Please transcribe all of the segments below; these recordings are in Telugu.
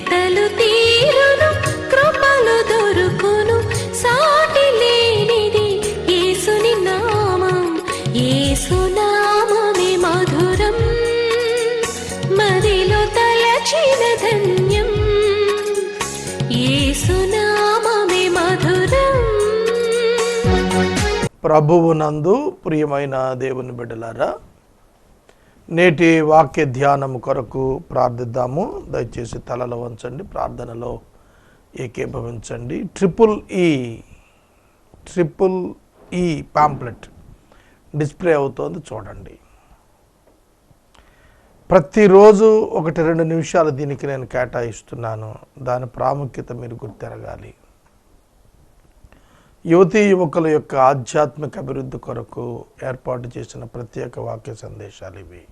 వెతలు తీరును కృపలు దొరుకును సాటి లేనిది యేసుని నామం యేసునామమే మధురం మదిలో తలచిన ధన్యం యేసునామమే మధురం. ప్రభువునందు ప్రియమైన దేవుని బిడ్డలారా, నేటి వాక్య ధ్యానం కొరకు ప్రార్థిద్దాము. దయచేసి తలలో వంచండి, ప్రార్థనలో ఏకీభవించండి. ట్రిపుల్ ఈ పాంప్లెట్ డిస్ప్లే అవుతోంది, చూడండి. ప్రతిరోజు 1-2 నిమిషాలు దీనికి నేను కేటాయిస్తున్నాను. దాని ప్రాముఖ్యత మీరు గుర్తెరగాలి. యువతీ యువకుల యొక్క ఆధ్యాత్మిక అభివృద్ధి కొరకు ఏర్పాటు చేసిన ప్రత్యేక వాక్య సందేశాలు ఇవి.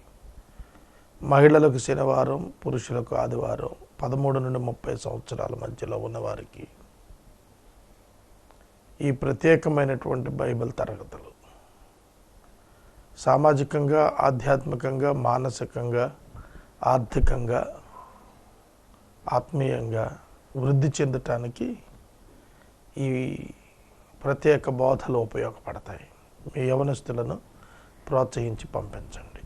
మహిళలకు శనివారం, పురుషులకు ఆదివారం, 13 నుండి 30 సంవత్సరాల మధ్యలో ఉన్నవారికి ఈ ప్రత్యేకమైనటువంటి బైబిల్ తరగతులు సామాజికంగా, ఆధ్యాత్మికంగా, మానసికంగా, ఆర్థికంగా, ఆత్మీయంగా వృద్ధి చెందటానికి ఈ ప్రత్యేక బోధలు ఉపయోగపడతాయి. మీ యవనస్తులను ప్రోత్సహించి పంపించండి.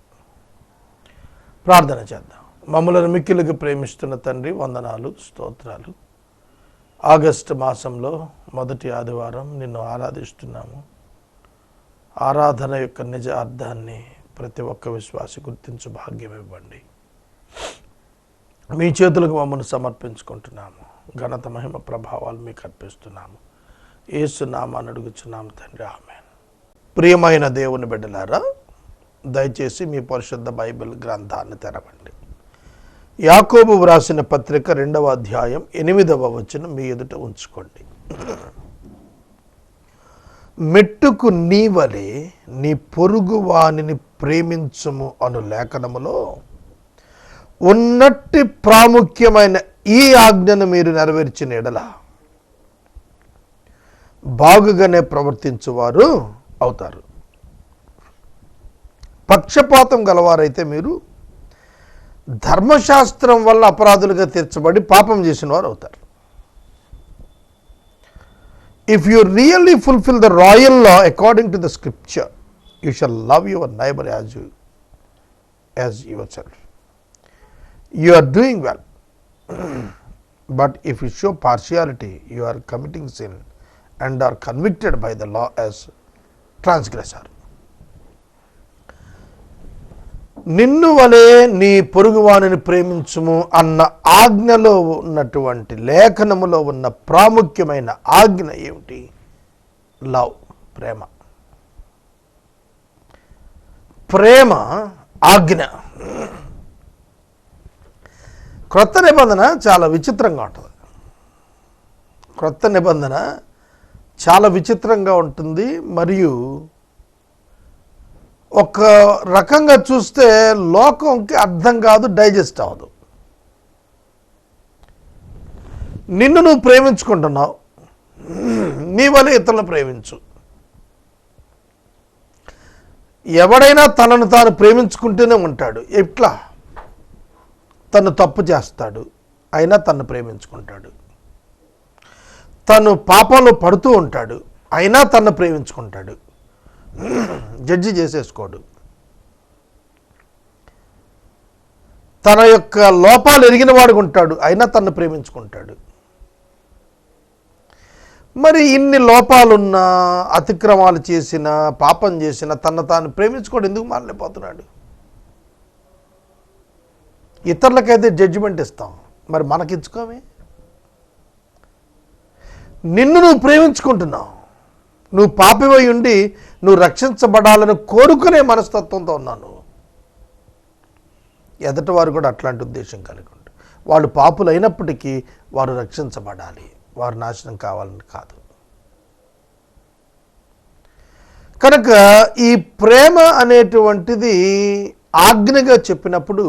ప్రార్థన చేద్దాం. మమ్మలను మిక్కిలిగా ప్రేమిస్తున్న తండ్రి, వందనాలు, స్తోత్రాలు. ఆగస్టు మాసంలో మొదటి ఆదివారం నిన్ను ఆరాధిస్తున్నాము. ఆరాధన యొక్క నిజ అర్థాన్ని ప్రతి ఒక్క విశ్వాసి గుర్తించు భాగ్యం ఇవ్వండి. మీ చేతులకు మమ్మల్ని సమర్పించుకుంటున్నాము. ఘనత, మహిమ, ప్రభావాలు మీకు అర్పిస్తున్నాము. యేసు నామాన్ని అడుగుచున్నాము తండ్రి, ఆమేన్. ప్రియమైన దేవుని బిడ్డలారా, దయచేసి మీ పరిశుద్ధ బైబిల్ గ్రంథాన్ని తెరవండి. యాకోబు వ్రాసిన పత్రిక 2వ అధ్యాయం 8వ వచనం మీ ఎదుట ఉంచుకోండి. మెట్టుకు నీవలే నీ పొరుగు వానిని ప్రేమించుము అను లేఖనములో ఉన్నట్టి ప్రాముఖ్యమైన ఈ ఆజ్ఞను మీరు నెరవేర్చిన ఎడల బాగుగానే ప్రవర్తించువారు అవుతారు. పక్షపాతం గలవారైతే మీరు ధర్మశాస్త్రం వల్ల అపరాధులుగా తీర్చబడి పాపం చేసిన వారు అవుతారు. If you really fulfill the royal law according to the scripture, you shall love your neighbour as yourself. You are doing well. But if you show partiality, you are committing sin and are convicted by the law as transgressor. నిన్ను వలే నీ పొరుగువానిని ప్రేమించుము అన్న ఆజ్ఞలో ఉన్నటువంటి, లేఖనములో ఉన్న ప్రాముఖ్యమైన ఆజ్ఞ ఏమిటి? లవ్, ప్రేమ. ప్రేమ ఆజ్ఞ. క్రొత్త నిబంధన చాలా విచిత్రంగా ఉంటుంది. క్రొత్త నిబంధన చాలా విచిత్రంగా ఉంటుంది. మరియు ఒక రకంగా చూస్తే లోకంకి అర్థం కాదు, డైజెస్ట్ అవ్వదు. నిన్ను నువ్వు ప్రేమించుకుంటున్నావు, నీ వల్ల ఇతరులను ప్రేమించు. ఎవడైనా తనను తాను ప్రేమించుకుంటూనే ఉంటాడు. ఎట్లా? తను తప్పు చేస్తాడు, అయినా తను ప్రేమించుకుంటాడు. తను పాపంలో పడుతూ ఉంటాడు, అయినా తను ప్రేమించుకుంటాడు. జడ్జి చేసేసుకోడు. తన యొక్క లోపాలు ఎరిగిన వాడు ఉంటాడు, అయినా తను ప్రేమించుకుంటాడు. మరి ఇన్ని లోపాలున్నా, అతిక్రమాలు చేసిన, పాపం చేసిన తను తాను ప్రేమించుకోడు ఎందుకు మారలేకపోతున్నాడు? ఇతరులకైతే జడ్జిమెంట్ ఇస్తాం, మరి మనకిచ్చుకోమే. నిన్ను నువ్వు ప్రేమించుకుంటున్నావు. నువ్వు పాపివై ఉండి నువ్వు రక్షించబడాలని కోరుకునే మనస్తత్వంతో ఉన్నాను. ఎదటి వారు కూడా అట్లాంటి ఉద్దేశం కలిగి ఉంటారు. వాళ్ళు పాపులు అయినప్పటికీ వారు రక్షించబడాలి, వారు నాశనం కావాలని కాదు. కనుక ఈ ప్రేమ అనేటువంటిది ఆజ్ఞగా చెప్పినప్పుడు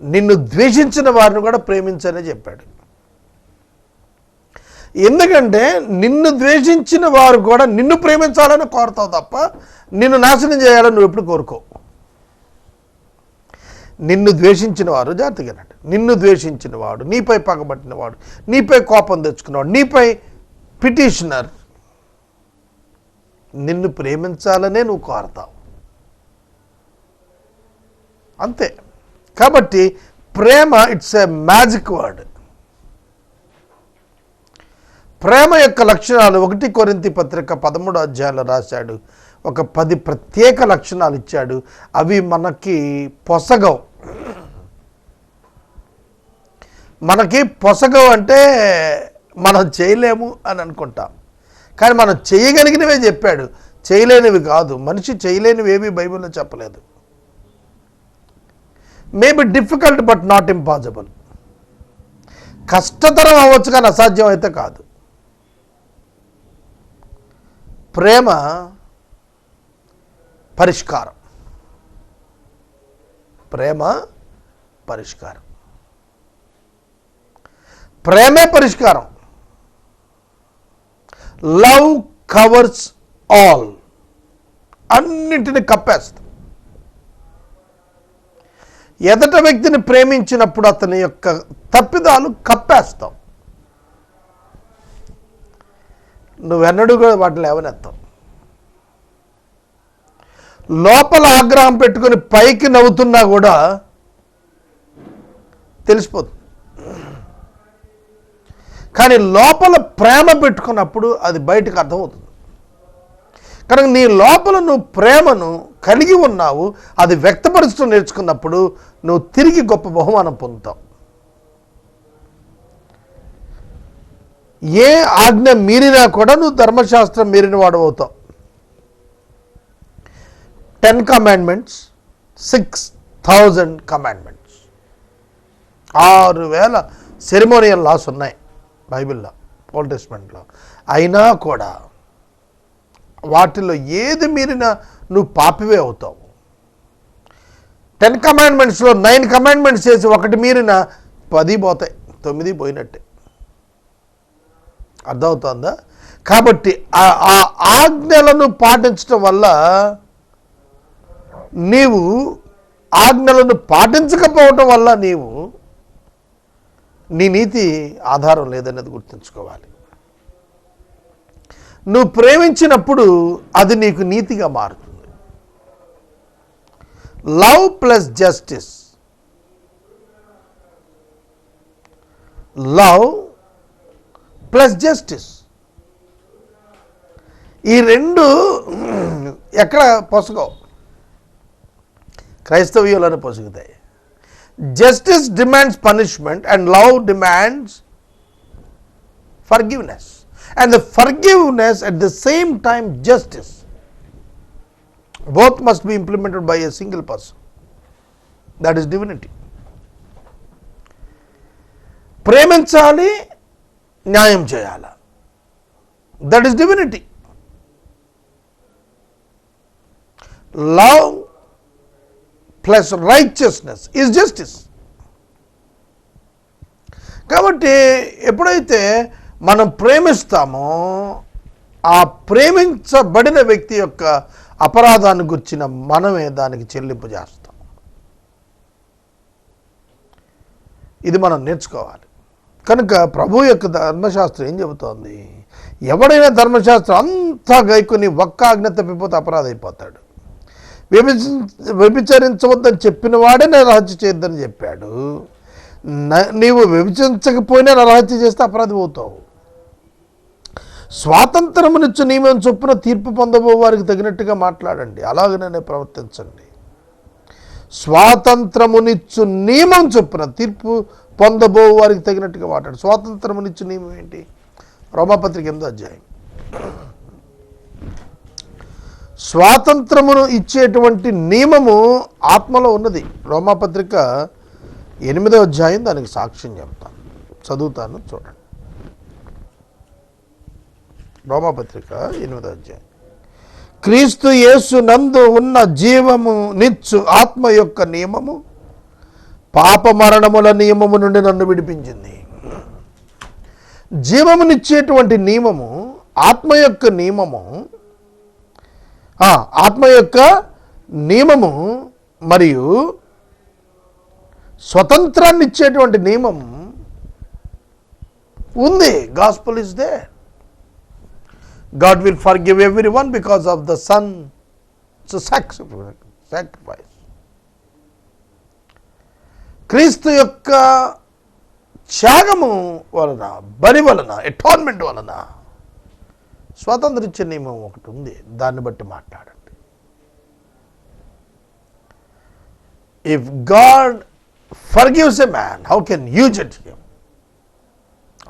నిన్ను ద్వేషించిన వారిని కూడా ప్రేమించనే చెప్పాడు. ఎందుకంటే నిన్ను ద్వేషించిన వారు కూడా నిన్ను ప్రేమించాలని కోరుతావు తప్ప నిన్ను నాశనం చేయాలని నువ్వు ఎప్పుడు కోరుకో. నిన్ను ద్వేషించిన వారు జాగ్రత్తగానండి, నిన్ను ద్వేషించిన వాడు, నీపై పగబట్టినవాడు, నీపై కోపం తెచ్చుకున్నవాడు, నీపై పిటిషనర్ నిన్ను ప్రేమించాలనే నువ్వు కోరతావు, అంతే. కాబట్టి ప్రేమ ఇట్స్ ఏ మ్యాజిక్ వర్డ్. ప్రేమ యొక్క లక్షణాలు 1 కొరింథీ పత్రిక 13వ అధ్యాయంలో రాశాడు. ఒక 10 ప్రత్యేక లక్షణాలు ఇచ్చాడు. అవి మనకి పొసగవు. మనకి పొసగవు అంటే మనం చేయలేము అని అనుకుంటాం, కానీ మనం చేయగలిగినవే చెప్పాడు, చేయలేనివి కాదు. మనిషి చేయలేనివి ఏవి బైబిల్లో చెప్పలేదు. Maybe difficult but not impossible. కష్టతరం అవ్వచ్చు కానీ అసాధ్యం అయితే కాదు. ప్రేమ పరిష్కారం, ప్రేమ పరిష్కారం, ప్రేమే పరిష్కారం. లవ్ కవర్స్ ఆల్, అన్నింటిని కప్పేస్తుంది. ఎదట వ్యక్తిని ప్రేమించినప్పుడు అతని యొక్క తప్పిదాలు కప్పేస్తావు. నువ్వెన్నడూ కూడా వాటిని లేవనెత్తావు. లోపల ఆగ్రహం పెట్టుకుని పైకి నవ్వుతున్నా కూడా తెలిసిపోతుంది. కానీ లోపల ప్రేమ పెట్టుకున్నప్పుడు అది బయటకు అర్థమవుతుంది. కనుక నీ లోపల నువ్వు ప్రేమను కలిగి ఉన్నావు, అది వ్యక్తపరుస్తూ నేర్చుకున్నప్పుడు నువ్వు తిరిగి గొప్ప బహుమానం పొందుతావు. ఏ ఆజ్ఞ మీరినా కూడా నువ్వు ధర్మశాస్త్రం మీరిన వాడు అవుతావు. 10 commandments, 6,000 commandments, 6,000 సెరిమోనియల్ లాస్ ఉన్నాయి బైబిల్లో, ఓల్డ్ టెస్ట్మెంట్లో. అయినా కూడా వాటిలో ఏది మీరినా నువ్వు పాపివే అవుతావు. 10 commandmentsలో 9 commandments చేసి ఒకటి మీరిన 10 పోతాయి, 9 పోయినట్టే. అర్థమవుతుందా? కాబట్టి ఆ ఆజ్ఞలను పాటించడం వల్ల నీవు, ఆజ్ఞలను పాటించకపోవటం వల్ల నీవు, నీ నీతి ఆధారం లేదనేది గుర్తుంచుకోవాలి. నువ్వు ప్రేమించినప్పుడు అది నీకు నీతిగా మారుతుంది. Love plus justice, love plus justice, ఈ రెండు ఎక్కడ పొసగవు? క్రైస్తవ్యులను పొసుగుతాయి. Justice demands punishment and love demands forgiveness, and the forgiveness at the same time justice. Both must be implemented by a single person. That is divinity. ప్రేమించాలి, న్యాయం చేయాలి, that is divinity. Love plus righteousness is justice. కాబట్టి ఎప్పుడైతే మనం ప్రేమిస్తామో ఆ ప్రేమించబడిన వ్యక్తి యొక్క అపరాధాన్ని గుర్చిన మనమే దానికి చెల్లింపు చేస్తాం. ఇది మనం నేర్చుకోవాలి. కనుక ప్రభు యొక్క ధర్మశాస్త్రం ఏం చెబుతోంది? ఎవడైనా ధర్మశాస్త్రం అంతా గైకొని ఒక్క ఆజ్ఞ తప్పిపోతే అపరాధి అయిపోతాడు. వ్యభిచరించవద్దని చెప్పిన వాడే నరహత్య చేయొద్దని చెప్పాడు. నీవు వ్యభిచరించకపోయినా నరహత్య చేస్తే అపరాధి అవుతావు. స్వాతంత్రమునిచ్చు నియమం చొప్పున తీర్పు పొందబో వారికి తగినట్టుగా మాట్లాడండి, అలాగనే ప్రవర్తించండి. స్వాతంత్రమునిచ్చు నియమం చొప్పున తీర్పు పొందబో వారికి తగినట్టుగా మాట్లాడు. స్వాతంత్రమునిచ్చు నియమం ఏంటి? రోమాపత్రిక 8వ అధ్యాయం. స్వాతంత్రమును ఇచ్చేటువంటి నియమము ఆత్మలో ఉన్నది. రోమాపత్రిక 8వ అధ్యాయం దానికి సాక్ష్యం చెప్తాను, చదువుతాను, చూడండి. రోమాపత్రిక 8వ అధ్యాయం. క్రీస్తు యేసు నందు ఉన్న జీవము నిచ్చు ఆత్మ యొక్క నియమము పాప మరణముల నియమము నుండి నన్ను విడిపించింది. జీవమునిచ్చేటువంటి నియమము, ఆత్మ యొక్క నియమము, ఆత్మ యొక్క నియమము మరియు స్వతంత్రాన్ని ఇచ్చేటువంటి నియమం ఉంది. Gospel is they. God will forgive everyone because of the son sacrifice. క్రీస్తు యొక్క త్యాగము వలన, బలి వలన, అటాన్మెంట్ వలన స్వాతంత్రించే నియమం ఒకటి ఉంది. దాన్ని బట్టి మాట్లాడండి. If God forgives a man, how can you judge him?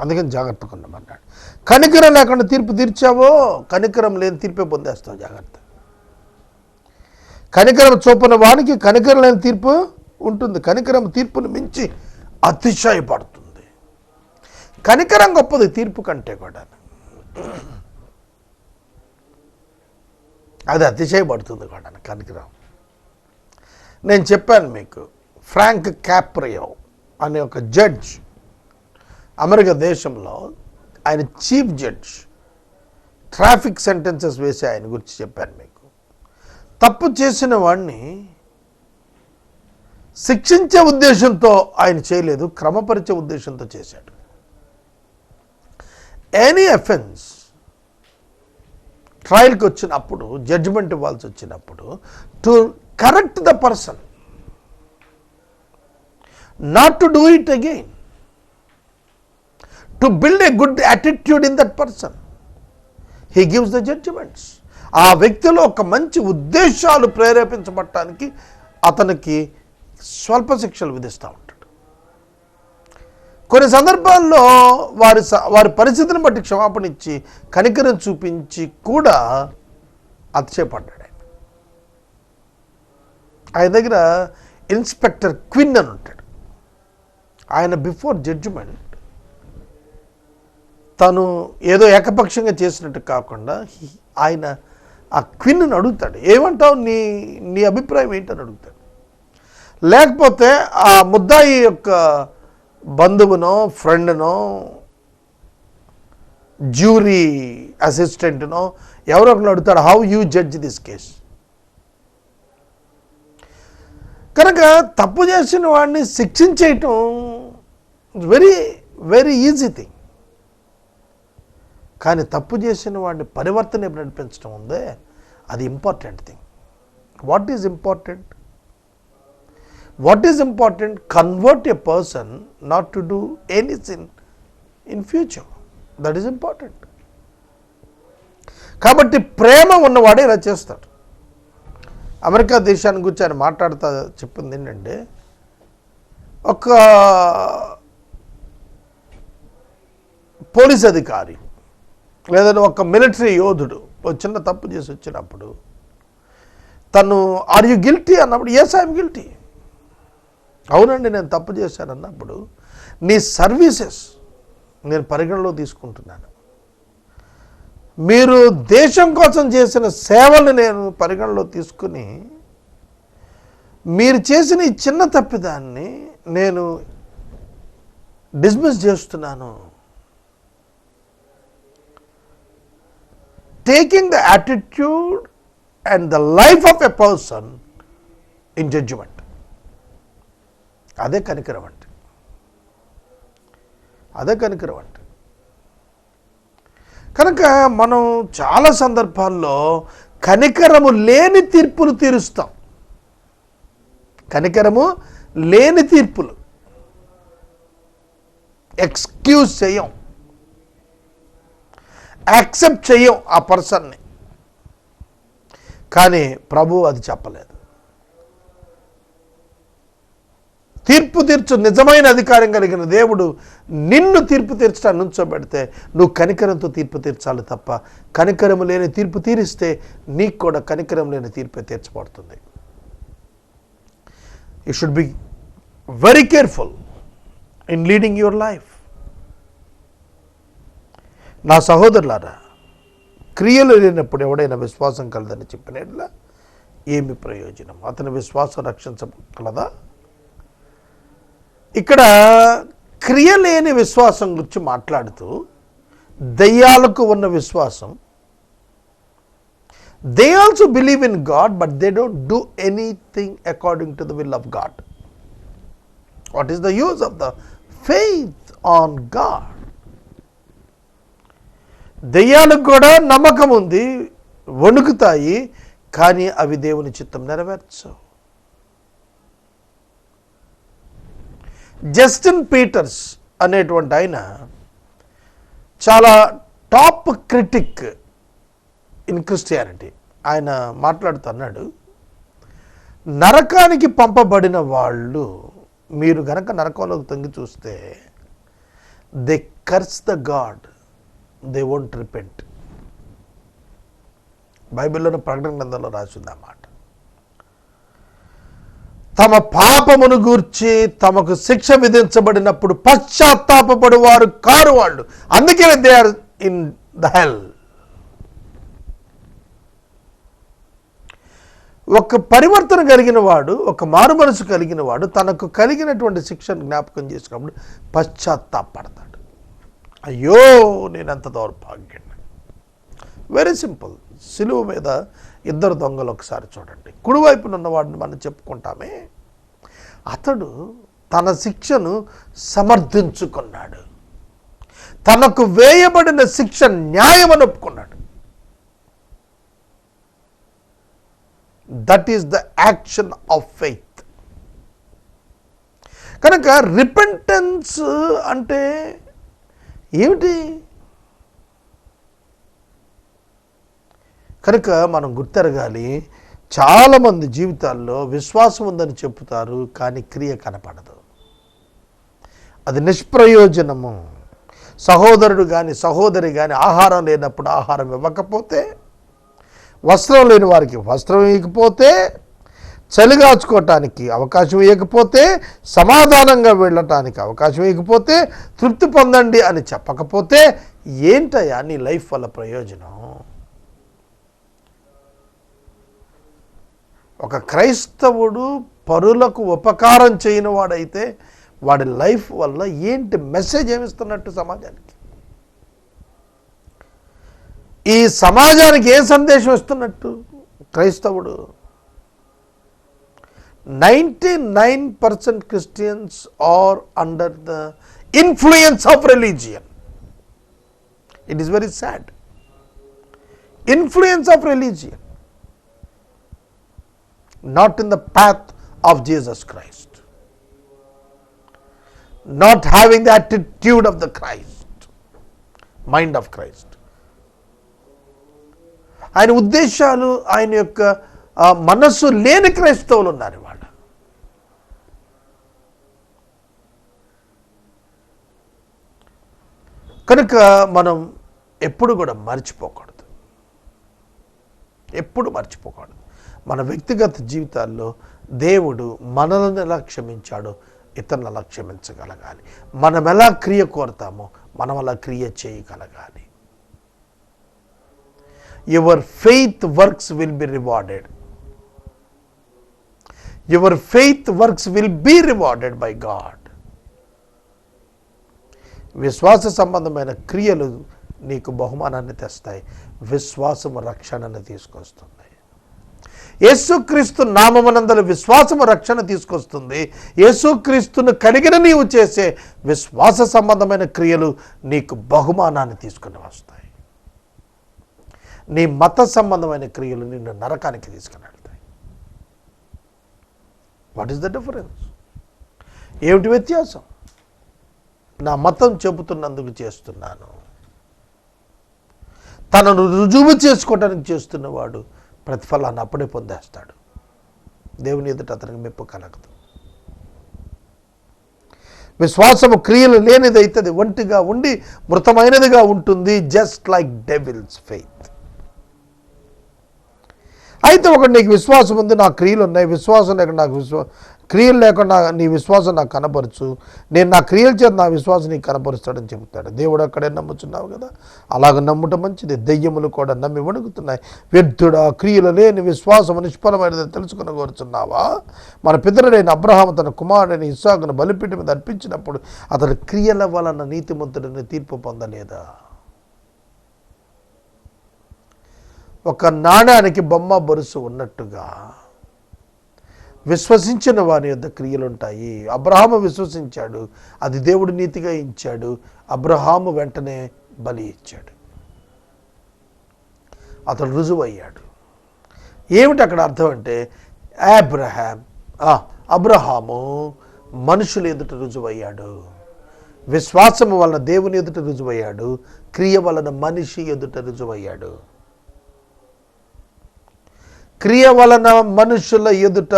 అందుకని జాగ్రత్తగా ఉండమన్నాడు. కనికరం లేకుండా తీర్పు తీర్చావో, కనికరం లేని తీర్పే పొందేస్తావు. జాగ్రత్త. కనికరం చూపని వానికి కనికరం లేని తీర్పు ఉంటుంది. కనికరం తీర్పును మించి అతిశయపడుతుంది. కనికరం గొప్పది తీర్పు కంటే కూడా. అది అతిశయపడుతుంది కూడా కనికరం. నేను చెప్పాను మీకు, ఫ్రాంక్ క్యాప్రియో అనే ఒక జడ్జ్ అమెరికా దేశంలో, ఆయన చీఫ్ జడ్జ్, ట్రాఫిక్ సెంటెన్సెస్ వేసి ఆయన గురించి చెప్పాను మీకు. తప్పు చేసిన వాడిని శిక్షించే ఉద్దేశంతో ఆయన చేయలేదు, క్రమపరిచే ఉద్దేశంతో చేశాడు. ఎనీ అఫెన్స్ ట్రయల్కి వచ్చినప్పుడు, జడ్జిమెంట్ ఇవ్వాల్సి వచ్చినప్పుడు, to correct the person, not to do it again, to build a good attitude in that person, he gives the judgements. ఆ వ్యక్తిలో ఒక మంచి ఉద్దేశాలు ప్రేరేపించబడటానికి అతనికి స్వల్ప శిక్షలు విధిస్తూ ఉంటాడు. కొన్ని సందర్భాల్లో వారి పరిస్థితిని బట్టి క్షమాపణ ఇచ్చి, కనికరం చూపించి కూడా అతిశయపడ్డాడు. ఆయన దగ్గర ఇన్స్పెక్టర్ క్విన్ అని ఉంటాడు. ఆయన బిఫోర్ జడ్జిమెంట్ తను ఏదో ఏకపక్షంగా చేసినట్టు కాకుండా ఆయన ఆ క్విన్ను అడుగుతాడు, ఏమంటావు, నీ అభిప్రాయం ఏంటని అడుగుతాడు. లేకపోతే ఆ ముద్దాయి యొక్క బంధువునో, ఫ్రెండ్నో, జ్యూరీ అసిస్టెంట్నో ఎవరో ఒకరు అడుగుతాడు, how you judge this case. కనుక తప్పు చేసిన వాడిని శిక్షించేయటం వెరీ వెరీ ఈజీ థింగ్. కానీ తప్పు చేసిన వాడిని పరివర్తన నడిపించడం ఉందే, అది important thing. What is important? What is important? Convert a person not to do any sin in future. That is important. కాబట్టి ప్రేమ ఉన్నవాడే ఇలా చేస్తాడు. అమెరికా దేశాన్ని గురించి ఆయన మాట్లాడుతూ చెప్పింది ఏంటంటే, ఒక పోలీస్ అధికారి లేదా ఒక మిలిటరీ యోధుడు ఒక చిన్న తప్పు చేసి వచ్చినప్పుడు తను ఆర్ యు గిల్టీ అన్నప్పుడు, ఎస్ ఐఎమ్ గిల్టీ, అవునండి నేను తప్పు చేశాను అన్నప్పుడు, నీ సర్వీసెస్ నేను పరిగణలో తీసుకుంటున్నాను, మీరు దేశం కోసం చేసిన సేవలు నేను పరిగణలో తీసుకుని, మీరు చేసిన ఈ చిన్న తప్పిదాన్ని నేను డిస్మిస్ చేస్తున్నాను. Taking the attitude and the life of a person in judgement. అదే కనికరం అంటే. అదే కనికరం అంటే. కనుక మనం చాలా సందర్భాల్లో కనికరము లేని తీర్పులు తీరుస్తాం. కనికరము లేని తీర్పులు ఎక్స్క్యూజ్ చేయం, యాక్సెప్ట్ చేయం ఆ పర్సన్ని. కానీ ప్రభు అది చెప్పలేదు. తీర్పు తీర్చు నిజమైన అధికారం కలిగిన దేవుడు నిన్ను తీర్పు తీర్చడానికి నుంచోబెడితే నువ్వు కనికరంతో తీర్పు తీర్చాలి తప్ప, కనికరం లేని తీర్పు తీరిస్తే నీకు కూడా కనికరం లేని తీర్పే తీర్చబడుతుంది. You should be very careful in leading your life. నా సహోదరులారా, క్రియలు లేనప్పుడు ఎవడైనా విశ్వాసం కలదని చెప్పినట్లా ఏమి ప్రయోజనం? అతని విశ్వాసం రక్షించగలదా? ఇక్కడ క్రియ లేని విశ్వాసం గురించి మాట్లాడుతూ, దయ్యాలకు ఉన్న విశ్వాసం, they also believe in God but they don't do anything according to the will of God. What is the use of the faith on God? దెయ్యాలకు కూడా నమ్మకం ఉంది, వణుకుతాయి, కానీ అవి దేవుని చిత్తం నెరవేర్చవు. జస్టిన్ పీటర్స్ అనేటువంటి ఆయన చాలా టాప్ క్రిటిక్ ఇన్ క్రిస్టియానిటీ. ఆయన మాట్లాడుతున్నాడు, నరకానికి పంపబడిన వాళ్ళు మీరు గనక నరకంలోకి తొంగి చూస్తే they curse the God, they won't repent. బైబిల్లోని ప్రకటన గ్రంథంలో రాసింది అన్నమాట. తమ పాపమును గూర్చి తమకు శిక్ష విధించబడినప్పుడు పశ్చాత్తాపపడు వారు కారు వాళ్ళు, అందుకే they are in the hell. ఒక పరివర్తన కలిగిన వాడు, ఒక మారు మనసు కలిగిన వాడు తనకు కలిగినటువంటి శిక్షను జ్ఞాపకం చేసుకున్నప్పుడు పశ్చాత్తాపడతాడు. అయ్యో నేనంత దౌర్భాగ్యం. Very simple. సిలువ మీద ఇద్దరు దొంగలు ఒకసారి చూడండి. కుడివైపున ఉన్నవాడిని మనం చెప్పుకుంటామే, అతడు తన శిక్షను సమర్థించుకున్నాడు. తనకు వేయబడిన శిక్ష న్యాయమని ఒప్పుకున్నాడు. That is the action of faith. కనుక రిపెంటెన్స్ అంటే ఏమిటి? కనుక మనం గుర్తెరగాలి, చాలామంది జీవితాల్లో విశ్వాసం ఉందని చెప్తారు, కానీ క్రియ కనపడదు. అది నిష్ప్రయోజనము. సహోదరుడు కానీ సహోదరి కానీ ఆహారం లేనప్పుడు ఆహారం ఇవ్వకపోతే, వస్త్రం లేని వారికి వస్త్రం ఇవ్వకపోతే, చలిగాచుకోవటానికి అవకాశం ఇవ్వకపోతే, సమాధానంగా వెళ్ళటానికి అవకాశం ఇవ్వకపోతే, తృప్తి పొందండి అని చెప్పకపోతే ఏంటయ్యా నీ లైఫ్ వల్ల ప్రయోజనం? ఒక క్రైస్తవుడు పరులకు ఉపకారం చేయని వాడైతే వాడి లైఫ్ వల్ల ఏంటి మెసేజ్ ఏమిస్తున్నట్టు సమాజానికి? ఈ సమాజానికి ఏ సందేశం ఇస్తున్నట్టు క్రైస్తవుడు? 99% Christians are under the influence of religion. It is very sad. Influence of religion, not in the path of Jesus Christ, not having the attitude of the Christ, mind of Christ. ఆయన ఉద్దేశాలు, ఆయన యొక్క మనస్సు లేని క్రైస్తవులు ఉన్నారు వాళ్ళ. కనుక మనం ఎప్పుడు కూడా మర్చిపోకూడదు, ఎప్పుడు మర్చిపోకూడదు. మన వ్యక్తిగత జీవితాల్లో దేవుడు మనల్ని ఎలా క్షమించాడో ఇతరులను అలా క్షమించగలగాలి. మనం ఎలా క్రియ కోరుతామో మనం అలా క్రియ చేయగలగాలి. Your faith works will be rewarded. Your faith works will be rewarded by God. విశ్వాస సంబంధమైన క్రియలు నీకు బహుమానాన్ని తెస్తాయి. విశ్వాసము రక్షణను తీసుకొస్తుంది. యేసుక్రీస్తు నామమునందలి విశ్వాసము రక్షణ తీసుకొస్తుంది. యేసుక్రీస్తును కలిగిన నీవు చేసే విశ్వాస సంబంధమైన క్రియలు నీకు బహుమానాన్ని తీసుకుని వస్తాయి. నీ మత సంబంధమైన క్రియలు నిన్ను నరకానికి తీసుకుని వెళ్తాయి. What is the difference? ఏమిటి వ్యత్యాసం? నా మతం చెబుతున్నందుకు చేస్తున్నాను, తనను రుజువు చేసుకోవడానికి చేస్తున్నవాడు ప్రతిఫలాన్ని అప్పుడే పొందేస్తాడు. దేవుని ఎదుట అతనికి మెప్పు కలగదు. విశ్వాసము క్రియలు లేనిదైతే అది ఒంటిగా ఉండి మృతమైనదిగా ఉంటుంది. Just like devil's faith. అయితే ఒకటి, నీకు విశ్వాసం ఉంది, నా క్రియలు ఉన్నాయి, విశ్వాసం లేకుండా నాకు క్రియలు లేకుండా నీ విశ్వాసం నాకు కనపరచు, నేను నా క్రియల చేత నా విశ్వాసం నీకు కనపరుస్తాడని చెబుతాడు. దేవుడు అక్కడే నమ్ముచున్నావు కదా, అలాగ నమ్ముట మంచిది. దెయ్యములు కూడా నమ్మి వణుకుతున్నాయి. వ్యర్థుడా, క్రియలు లేని విశ్వాసము నిష్ఫలమైనదని తెలుసుకుని కోరుచున్నావా? మన పితరుడైన అబ్రహాము తన కుమారుడైన ఇస్సాకును బలిపీఠం మీద అర్పించినప్పుడు అతడు క్రియల వలన నీతిమంతుడిని తీర్పు పొందలేదా? ఒక నాణానికి బొమ్మ బొరుసు ఉన్నట్టుగా విశ్వసించిన వారి యొద్ద క్రియలుంటాయి. అబ్రహాము విశ్వసించాడు, అది దేవుడు నీతిగా ఇచ్చాడు. అబ్రహాము వెంటనే బలి ఇచ్చాడు, అతడు రుజువయ్యాడు. ఏమిటి అక్కడ అర్థం అంటే అబ్రహాము మనుషుల ఎదుట రుజువయ్యాడు, విశ్వాసము వలన దేవుని ఎదుట రుజువయ్యాడు, క్రియ వలన మనిషి ఎదుట రుజువయ్యాడు. క్రియ వలన మనుషుల ఎదుట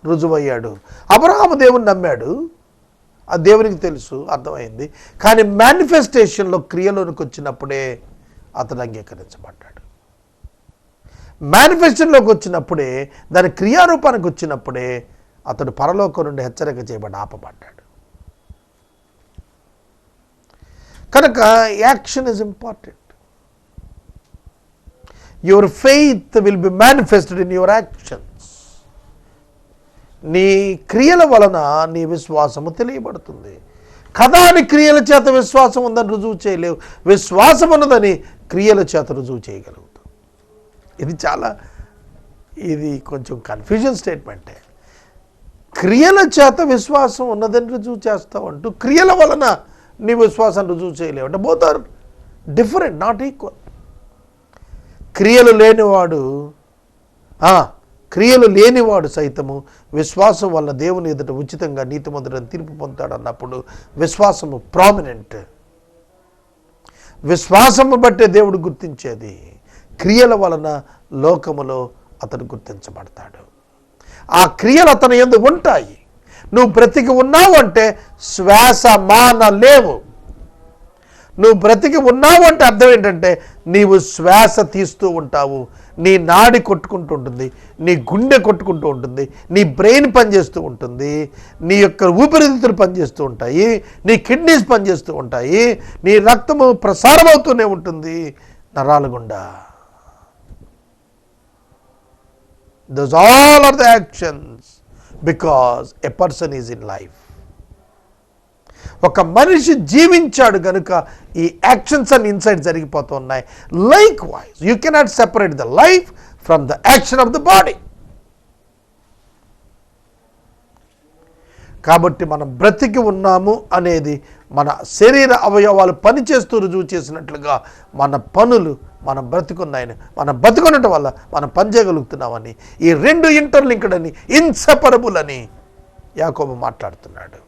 రుజువయ్యాడు. అబ్రహాము దేవుని నమ్మాడు, ఆ దేవునికి తెలుసు, అర్థమైంది. కానీ మేనిఫెస్టేషన్లో క్రియలోనికి వచ్చినప్పుడే అతను అంగీకరించబడ్డాడు. మేనిఫెస్టేషన్లోకి వచ్చినప్పుడే, దాని క్రియారూపానికి వచ్చినప్పుడే అతడు పరలోకం నుండి హెచ్చరిక చేయబడి ఆపబడ్డాడు. కనుక action is important. Your faith will be manifested in your actions. నీ క్రియల వలన నీ విశ్వాసము తెలియబడుతుంది కదా. అని క్రియల చేత విశ్వాసం ఉందని రుజువు చేయలేవు, విశ్వాసం ఉన్నదని క్రియల చేత రుజువు చేయగలుగుతావు. ఇది కొంచెం కన్ఫ్యూజన్ స్టేట్మెంటే. క్రియల చేత విశ్వాసం ఉన్నదని రుజువు చేస్తావు అంటూ క్రియల వలన నీ విశ్వాసం రుజువు చేయలేవు అంటే both are different, not equal. క్రియలు లేనివాడు సైతము విశ్వాసం వల్ల దేవుని ఎదుట ఉచితంగా నీతిమంతుడని తీర్పు పొందుతాడు అన్నప్పుడు విశ్వాసము ప్రామినెంట్. విశ్వాసము బట్టే దేవుడు గుర్తించేది. క్రియల వలన లోకములో అతడు గుర్తించబడతాడు. ఆ క్రియలు అతని యందు ఉంటాయి. నువ్వు బ్రతికి ఉన్నావు అంటే శ్వాస మానలేవు. నువ్వు బ్రతికి ఉన్నావు అంటే అర్థం ఏంటంటే నీవు శ్వాస తీస్తూ ఉంటావు, నీ నాడి కొట్టుకుంటూ ఉంటుంది, నీ గుండె కొట్టుకుంటూ ఉంటుంది, నీ బ్రెయిన్ పనిచేస్తూ ఉంటుంది, నీ యొక్క ఊపిరితిత్తులు పనిచేస్తూ ఉంటాయి, నీ కిడ్నీస్ పనిచేస్తూ ఉంటాయి, నీ రక్తము ప్రసారం అవుతూనే ఉంటుంది నరాల గుండా. Those all are the actions because a person is in life. ఒక మనిషి జీవించాడు కనుక ఈ యాక్షన్స్ అండ్ ఇన్సైట్ జరిగిపోతున్నాయి. Likewise you cannot separate the life from the action of the body. కాబట్టి మనం బ్రతికి ఉన్నాము అనేది మన శరీర అవయవాలు పనిచేస్తూ రుజువు చేసినట్లుగా మన పనులు మనం బ్రతికున్నాయని, మనం బ్రతికున్నట్టు వల్ల మనం పనిచేయగలుగుతున్నామని, ఈ రెండు ఇంటర్లింక్డ్ అని, ఇన్సెపరబుల్ అని యాకోబు మాట్లాడుతున్నాడు.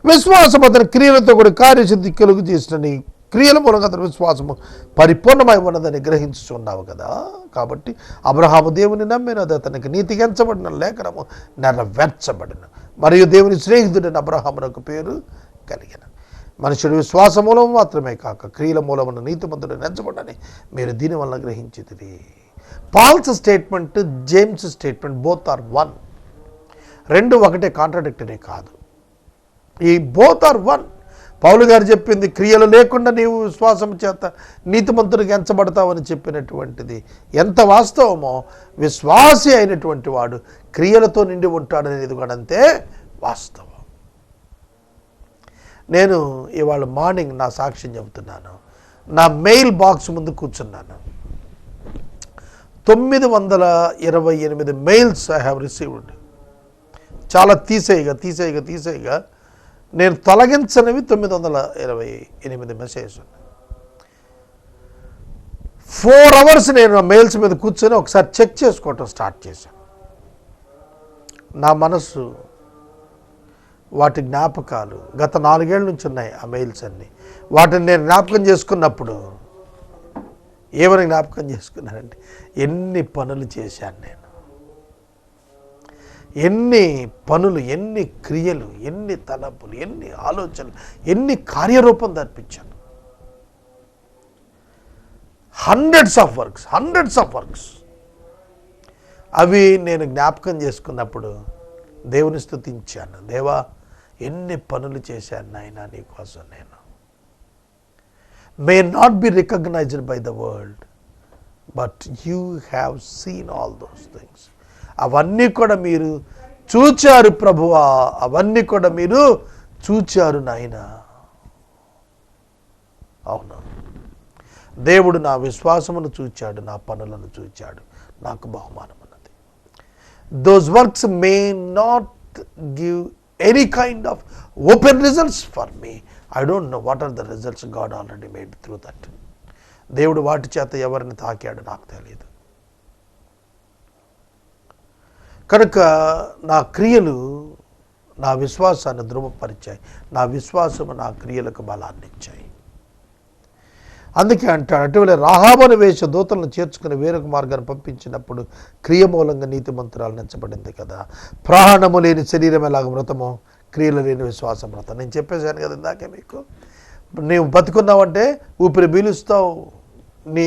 విశ్వాసం అతని క్రియలతో కూడా కార్యసిద్ధి కలుగు చేసిన క్రియల మూలంగా అతని విశ్వాసము పరిపూర్ణమై ఉన్నదని గ్రహించుచున్నావు కదా. కాబట్టి అబ్రహాము దేవుని నమ్మినది, అతనికి నీతిగా ఎంచబడిన లేఖనము నెరవేర్చబడిన, మరియు దేవుని స్నేహితుడైన అబ్రహామునకు పేరు కలిగిన. మనుషుడు విశ్వాస మూలము మాత్రమే కాక క్రియల మూలమున నీతిమంతుడు ఎంచబడని మీరు దీనివల్ల గ్రహించితిరి. Paul's statement, James statement both are one. రెండు ఒకటే, కాంట్రాడిక్టరీ కాదు. ఈ బోత్ ఆర్ వన్. పౌలు గారు చెప్పింది క్రియలు లేకుండా నీవు విశ్వాసం చేత నీతిమంతుడికి ఎంచబడతావని చెప్పినటువంటిది ఎంత వాస్తవమో, విశ్వాసి అయినటువంటి వాడు క్రియలతో నిండి ఉంటాడనేది కూడా అంతే వాస్తవం. నేను ఇవాళ మార్నింగ్ నా సాక్ష్యం చెబుతున్నాను. నా మెయిల్ బాక్స్ ముందు కూర్చున్నాను. 928 మెయిల్స్ ఐ హ్యావ్ రిసీవ్డ్. చాలా తీసేయగా నేను తొలగించనివి 928 మెసేజ్. 4 hours నేను ఆ మెయిల్స్ మీద కూర్చొని ఒకసారి చెక్ చేసుకోవటం స్టార్ట్ చేశాను. నా మనసు, వాటి జ్ఞాపకాలు గత 4 ఏళ్ళ నుంచి ఉన్నాయి ఆ మెయిల్స్ అన్నీ. వాటిని నేను జ్ఞాపకం చేసుకున్నప్పుడు ఏమని జ్ఞాపకం చేసుకున్నానంటే, ఎన్ని పనులు చేశాను నేను, ఎన్ని పనులు, ఎన్ని క్రియలు, ఎన్ని తలంపులు, ఎన్ని ఆలోచనలు, ఎన్ని కార్యరూపం తర్పించాను. Hundreds of works. అవి నేను జ్ఞాపకం చేసుకున్నప్పుడు దేవుని స్తుతించాను. దేవా, ఎన్ని పనులు చేశాను నాయనా నీ కోసం. నేను may not be recognised by the world, but you have seen all those things. అవన్నీ కూడా మీరు చూచారు ప్రభువా, అవన్నీ కూడా మీరు చూచారు నాయనా. అవును, దేవుడు నా విశ్వాసమును చూచాడు, నా పనులను చూచాడు, నాకు బహుమానం అన్నది. Those works may not give any kind of open results for me. I don't know what are the results God already made through that. దేవుడు వాటి చేత ఎవరిని తాకాడు నాకు తెలియదు. కనుక నా క్రియలు నా విశ్వాసాన్ని ధృవపరిచాయి, నా విశ్వాసము నా క్రియలకు బలాన్ని ఇచ్చాయి. అందుకే అంటాడు, అటువలే రాహాబును వేష దూతలను చేర్చుకుని వేరొక మార్గాన్ని పంపించినప్పుడు క్రియ మూలంగా నీతిమంతురాలు నెచ్చబడింది కదా. ప్రాణము లేని శరీరం ఎలాగ మృతమో, క్రియలు లేని విశ్వాసం మృతం. నేను చెప్పేశాను కదా ఇందాకే మీకు. నీవు బతుకున్నావంటే ఊపిరి పీలుస్తావు, నీ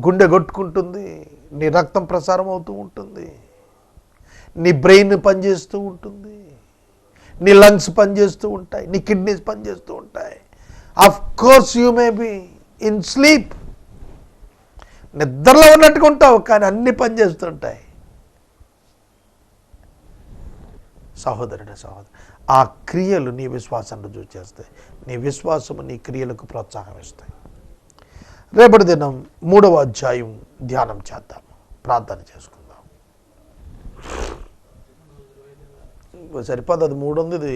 గుండె కొట్టుకుంటుంది, నీ రక్తం ప్రసారం అవుతూ ఉంటుంది, నీ బ్రెయిన్ పనిచేస్తూ ఉంటుంది, నీ లంగ్స్ పనిచేస్తూ ఉంటాయి, నీ కిడ్నీస్ పనిచేస్తూ ఉంటాయి. Of course you may be in sleep, నిద్రలో ఉన్నట్టుగా ఉంటావు, కానీ అన్ని పనిచేస్తుంటాయి. సహోదరుడు సహోదరు, ఆ క్రియలు నీ విశ్వాసాన్ని రుజువు చేస్తాయి. నీ విశ్వాసము నీ క్రియలకు ప్రోత్సాహం ఇస్తాయి. రేపటి దినం 3వ అధ్యాయం ధ్యానం చేద్దాం, ప్రార్థన చేసుకుందాం. సరిపోదు, అది 3 ఉంది, ఇది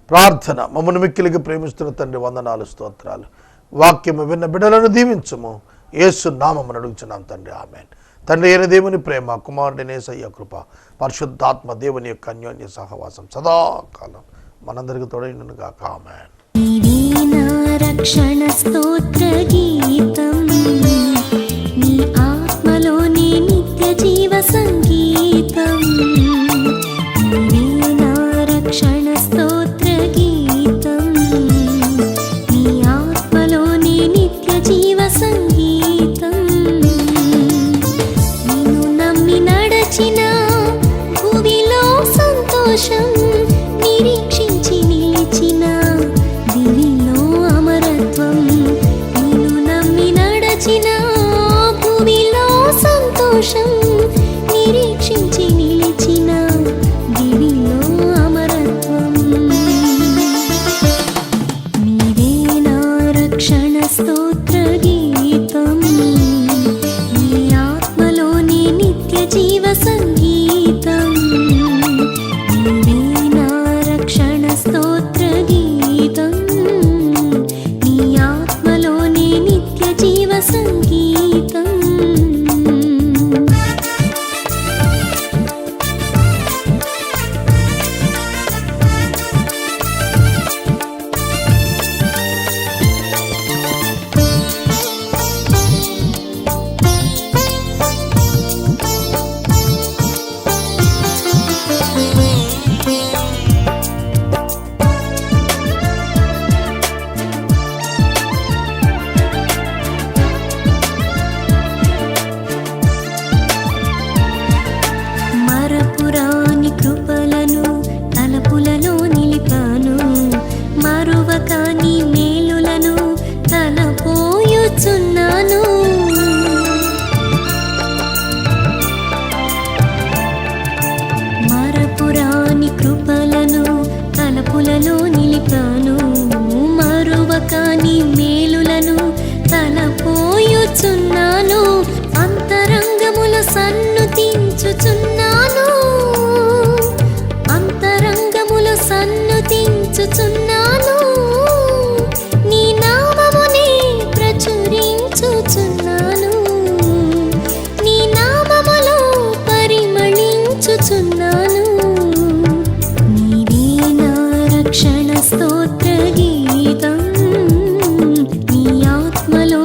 ప్రార్థన. మమ్మల్ని మిక్కిలిగా ప్రేమిస్తున్న తండ్రి, వందనాలు, స్తోత్రాలు. వాక్యము విన్న బిడ్డలను దీవించము, యేసు నామమున అడుగుచున్నాం తండ్రి, ఆమేన్. తండ్రి అయిన దేవుని ప్రేమ, కుమారుడైన యేసయ్య కృప, పరిశుద్ధాత్మ దేవుని యొక్క అన్యోన్య సహవాసం సదాకాలం మనందరికి తోడైనను గాక, ఆమేన్. రక్షణ స్తోత్ర గీతం, నీ ఆత్మలోని నిత్య జీవ సంగీతం. రక్షణ స్తోత్ర గీతం, నీ ఆత్మలోని నిత్య జీవ సంగీతం. నిన్ను నమ్మి నడచిన భూమిలో సంతోషం, నిరీక్షించి నిలిచిన దివిలో అమరత్వం. నిన్ను నమ్మి నడచిన భూమిలో సంతోషం, నిరీక్షించి నిలిచిన దివిలో అమరత్వం. నీవే నా రక్షణ స్తోత్ర గీతం, నీ ఆత్మలోని నిత్య జీవ సంగీతం. నీవే నా రక్షణ స్తోత్ర గీతం, నీ ఆత్మలోని నిత్య జీవ సంగీతం. మరపురాని కృపలను తలపులలో నిలిపాను, మరువకాని మేలులను తలపోయుచున్నాను. మరపురాని కృపలను తలపులలో నిలిపాను, మరువకాని మేలులను తలపోయుచున్నాను.